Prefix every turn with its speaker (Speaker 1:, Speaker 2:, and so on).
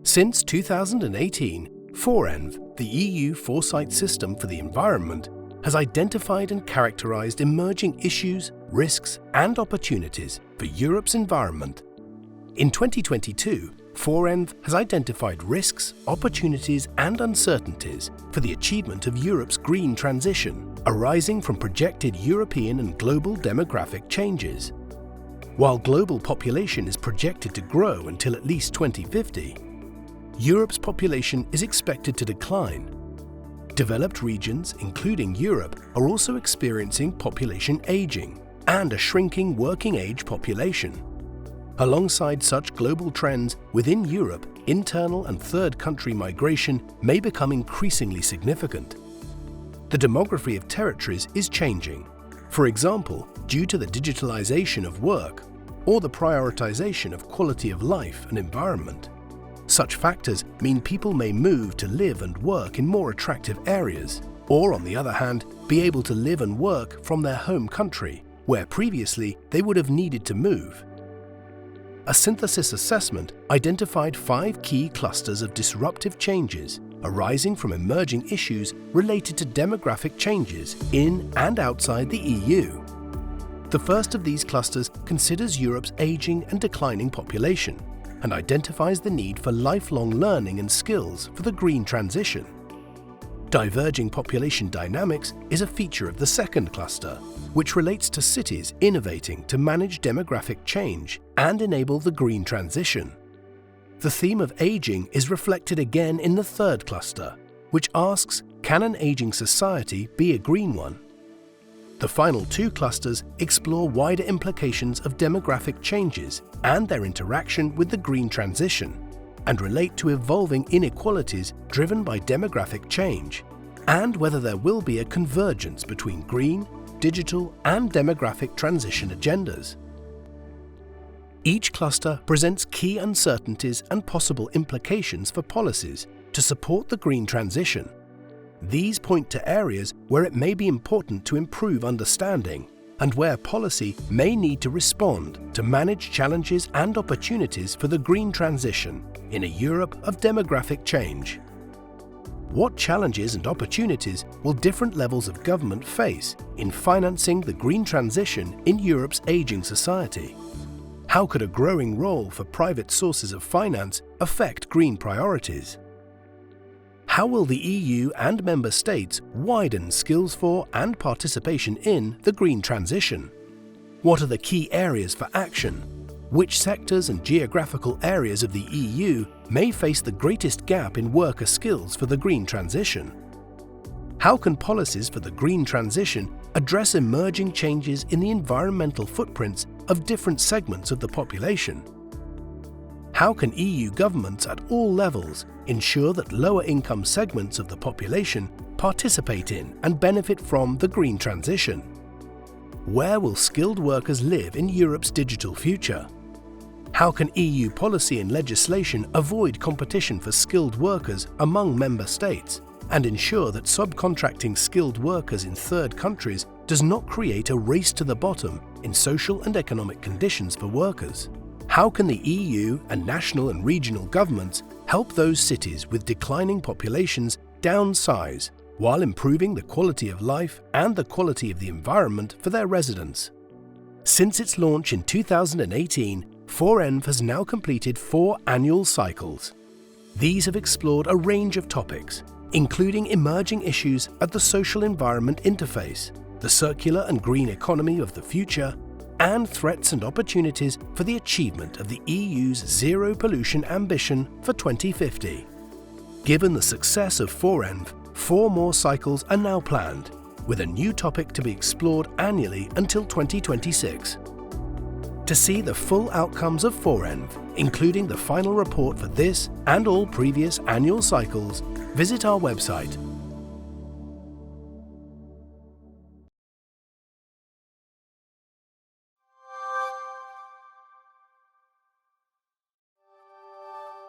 Speaker 1: Since 2018, FORENV, the EU foresight system for the environment, has identified and characterized emerging issues, risks, and opportunities for Europe's environment. In 2022, FORENV has identified risks, opportunities, and uncertainties for the achievement of Europe's green transition, arising from projected European and global demographic changes. While global population is projected to grow until at least 2050, Europe's population is expected to decline. Developed regions, including Europe, are also experiencing population aging and a shrinking working-age population. Alongside such global trends, within Europe, internal and third-country migration may become increasingly significant. The demography of territories is changing, for example, due to the digitalization of work or the prioritization of quality of life and environment. Such factors mean people may move to live and work in more attractive areas, or on the other hand, be able to live and work from their home country, where previously they would have needed to move. A synthesis assessment identified 5 key clusters of disruptive changes arising from emerging issues related to demographic changes in and outside the EU. The first of these clusters considers Europe's aging and declining population and identifies the need for lifelong learning and skills for the green transition. Diverging population dynamics is a feature of the second cluster, which relates to cities innovating to manage demographic change and enable the green transition. The theme of aging is reflected again in the third cluster, which asks, can an aging society be a green one? The final 2 clusters explore wider implications of demographic changes and their interaction with the green transition, and relate to evolving inequalities driven by demographic change, and whether there will be a convergence between green, digital, and demographic transition agendas. Each cluster presents key uncertainties and possible implications for policies to support the green transition. These point to areas where it may be important to improve understanding and where policy may need to respond to manage challenges and opportunities for the green transition in a Europe of demographic change. What challenges and opportunities will different levels of government face in financing the green transition in Europe's aging society? How could a growing role for private sources of finance affect green priorities? How will the EU and member states widen skills for and participation in the green transition? What are the key areas for action? Which sectors and geographical areas of the EU may face the greatest gap in worker skills for the green transition? How can policies for the green transition address emerging changes in the environmental footprints of different segments of the population? How can EU governments at all levels ensure that lower income segments of the population participate in and benefit from the green transition? Where will skilled workers live in Europe's digital future? How can EU policy and legislation avoid competition for skilled workers among member states and ensure that subcontracting skilled workers in third countries does not create a race to the bottom in social and economic conditions for workers? How can the EU and national and regional governments help those cities with declining populations downsize while improving the quality of life and the quality of the environment for their residents? Since its launch in 2018, FORENV has now completed 4 annual cycles. These have explored a range of topics, including emerging issues at the social environment interface, the circular and green economy of the future, and threats and opportunities for the achievement of the EU's zero pollution ambition for 2050. Given the success of FORENV, 4 more cycles are now planned, with a new topic to be explored annually until 2026. To see the full outcomes of FORENV, including the final report for this and all previous annual cycles, visit our website